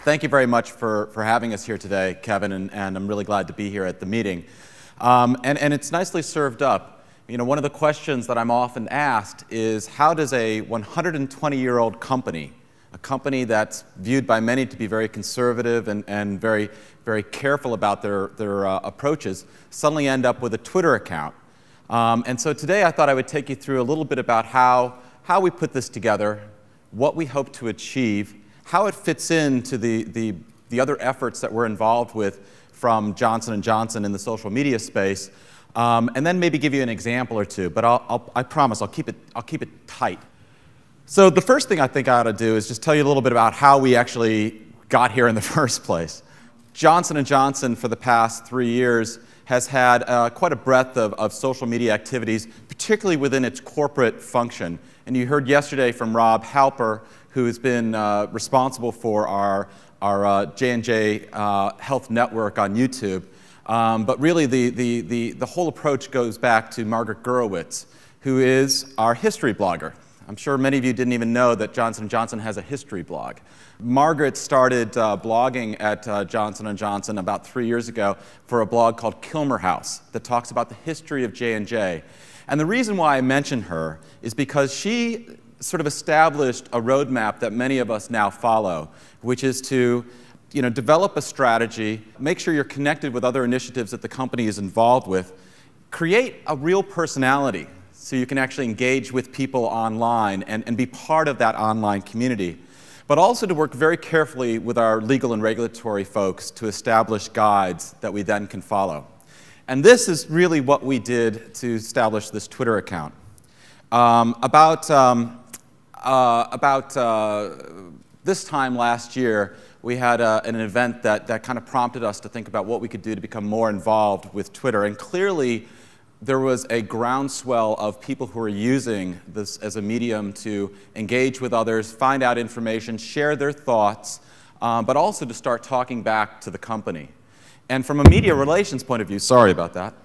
Thank you very much for having us here today, Kevin, and I'm really glad to be here at the meeting. And it's nicely served up. You know, one of the questions that I'm often asked is, how does a 120-year-old company, a company that's viewed by many to be very conservative and very, very careful about their approaches, suddenly end up with a Twitter account? And so today I thought I would take you through a little bit about how we put this together, what we hope to achieve, how it fits into the other efforts that we're involved with from Johnson & Johnson in the social media space, and then maybe give you an example or two. But I promise I'll keep it tight. So the first thing I think I ought to do is just tell you a little bit about how we actually got here in the first place. Johnson & Johnson for the past 3 years has had quite a breadth of social media activities, particularly within its corporate function. And you heard yesterday from Rob Halper, who has been responsible for our J&J Health Network on YouTube. But really, the whole approach goes back to Margaret Gurewitz, who is our history blogger. I'm sure many of you didn't even know that Johnson & Johnson has a history blog. Margaret started blogging at Johnson & Johnson about 3 years ago for a blog called Kilmer House that talks about the history of J&J. And the reason why I mention her is because she sort of established a roadmap that many of us now follow, which is to develop a strategy, make sure you're connected with other initiatives that the company is involved with, create a real personality so you can actually engage with people online and be part of that online community, but also to work very carefully with our legal and regulatory folks to establish guides that we then can follow. And this is really what we did to establish this Twitter account. About this time last year, we had an event that kind of prompted us to think about what we could do to become more involved with Twitter. And clearly, there was a groundswell of people who are using this as a medium to engage with others, find out information, share their thoughts, but also to start talking back to the company. And from a media relations point of view, sorry about that.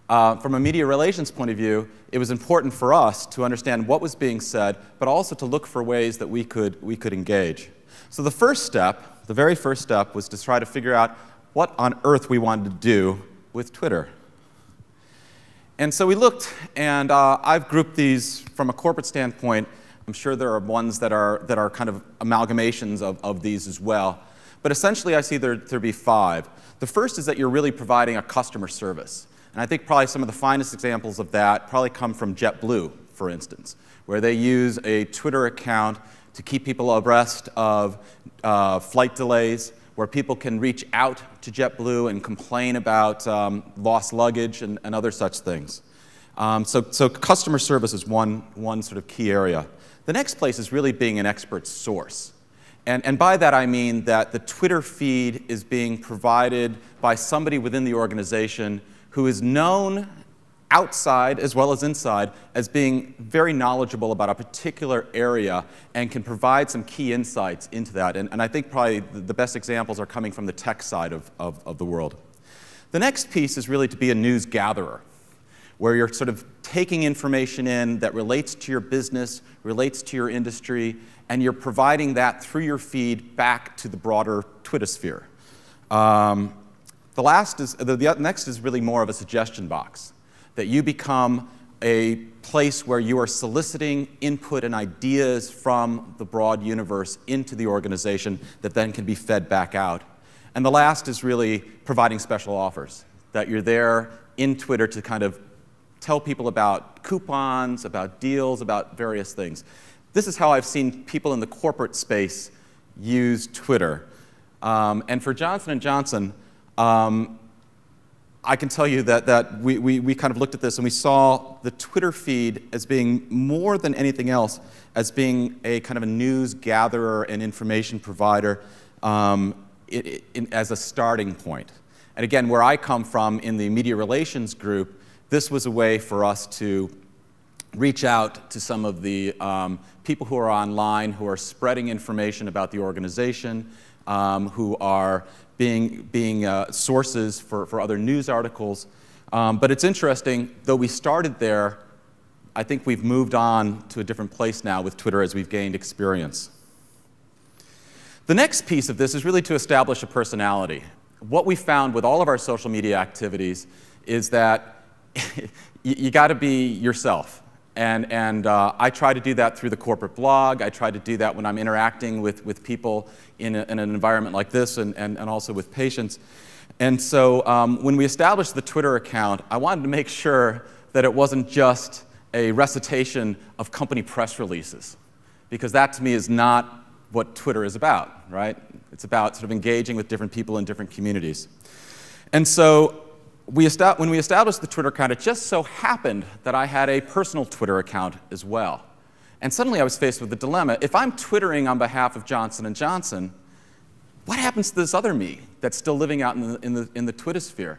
From a media relations point of view, it was important for us to understand what was being said, but also to look for ways that we could engage. So the first step, the very first step, was to try to figure out what on earth we wanted to do with Twitter. And so we looked, and I've grouped these from a corporate standpoint. I'm sure there are ones that are kind of amalgamations of these as well. But essentially, I see there be 5. The first is that you're really providing a customer service. And I think probably some of the finest examples of that probably come from JetBlue, for instance, where they use a Twitter account to keep people abreast of flight delays, where people can reach out to JetBlue and complain about lost luggage and other such things. So customer service is one sort of key area. The next place is really being an expert source. And by that I mean that the Twitter feed is being provided by somebody within the organization who is known outside as well as inside as being very knowledgeable about a particular area and can provide some key insights into that. And I think probably the best examples are coming from the tech side of the world. The next piece is really to be a news gatherer, where you're sort of taking information in that relates to your business, relates to your industry, and you're providing that through your feed back to the broader Twittersphere. The next is really more of a suggestion box, that you become a place where you are soliciting input and ideas from the broad universe into the organization that then can be fed back out. And the last is really providing special offers, that you're there in Twitter to kind of tell people about coupons, about deals, about various things. This is how I've seen people in the corporate space use Twitter. And for Johnson & Johnson, I can tell you that we kind of looked at this and we saw the Twitter feed as being more than anything else as being a kind of a news gatherer and information provider as a starting point. And again, where I come from in the media relations group, this was a way for us to reach out to some of the people who are online, who are spreading information about the organization, who are being sources for other news articles. But it's interesting, though we started there, I think we've moved on to a different place now with Twitter as we've gained experience. The next piece of this is really to establish a personality. What we found with all of our social media activities is that you got to be yourself. And I try to do that through the corporate blog. I try to do that when I'm interacting with people in an environment like this and also with patients. And so when we established the Twitter account, I wanted to make sure that it wasn't just a recitation of company press releases, because that to me is not what Twitter is about, right? It's about sort of engaging with different people in different communities. And so when we established the Twitter account, it just so happened that I had a personal Twitter account as well. And suddenly I was faced with the dilemma. If I'm Twittering on behalf of Johnson & Johnson, what happens to this other me that's still living out in the Twittersphere?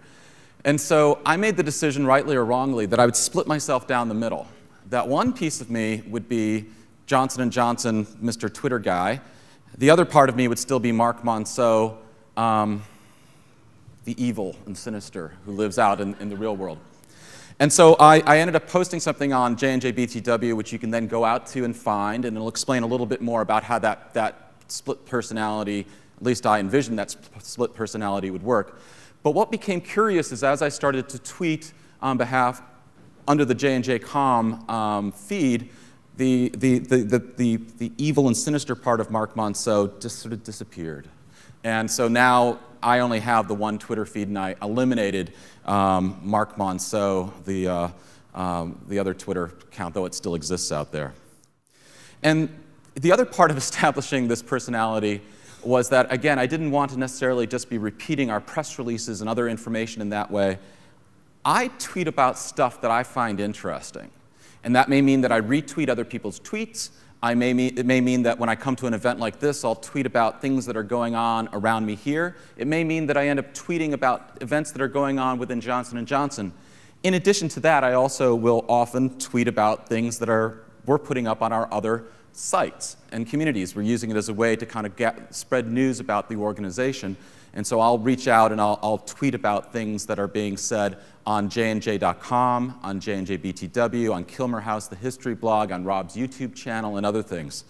And so I made the decision, rightly or wrongly, that I would split myself down the middle. That one piece of me would be Johnson & Johnson, Mr. Twitter guy. The other part of me would still be Marc Monseau, the evil and sinister who lives out in the real world. And so I ended up posting something on J&J BTW, which you can then go out to and find, and it'll explain a little bit more about how that split personality, at least I envisioned that split personality would work. But what became curious is as I started to tweet on behalf, under the J&J Com feed, the evil and sinister part of Marc Monseau just sort of disappeared. And so now I only have the one Twitter feed, and I eliminated Marc Monseau, the other Twitter account, though it still exists out there. And the other part of establishing this personality was that, again, I didn't want to necessarily just be repeating our press releases and other information in that way. I tweet about stuff that I find interesting. And that may mean that I retweet other people's tweets. It may mean that when I come to an event like this, I'll tweet about things that are going on around me here. It may mean that I end up tweeting about events that are going on within Johnson & Johnson. In addition to that, I also will often tweet about things that we're putting up on our other sites and communities. We're using it as a way to kind of spread news about the organization. And so I'll reach out and I'll tweet about things that are being said on jnj.com, on J&J BTW, on Kilmer House, the history blog, on Rob's YouTube channel, and other things.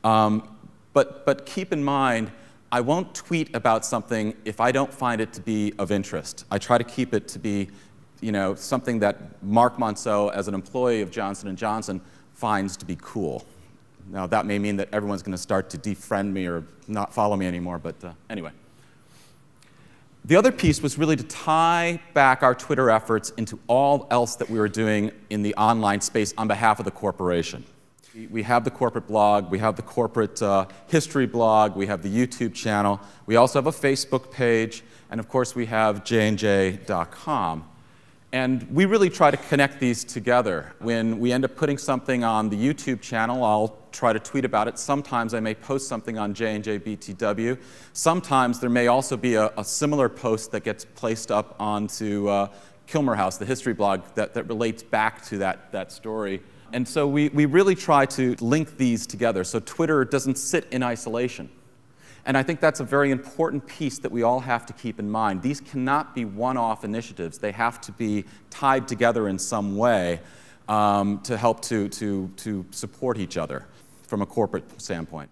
But keep in mind, I won't tweet about something if I don't find it to be of interest. I try to keep it to be, something that Marc Monseau, as an employee of Johnson & Johnson, finds to be cool. Now, that may mean that everyone's going to start to defriend me or not follow me anymore, but anyway. The other piece was really to tie back our Twitter efforts into all else that we were doing in the online space on behalf of the corporation. We have the corporate blog, we have the corporate history blog, we have the YouTube channel, we also have a Facebook page, and of course we have jnj.com. And we really try to connect these together. When we end up putting something on the YouTube channel, I'll try to tweet about it. Sometimes I may post something on J&J BTW. Sometimes there may also be a similar post that gets placed up onto Kilmer House, the history blog, that relates back to that story. And so we really try to link these together so Twitter doesn't sit in isolation. And I think that's a very important piece that we all have to keep in mind. These cannot be one-off initiatives. They have to be tied together in some way to help to support each other from a corporate standpoint.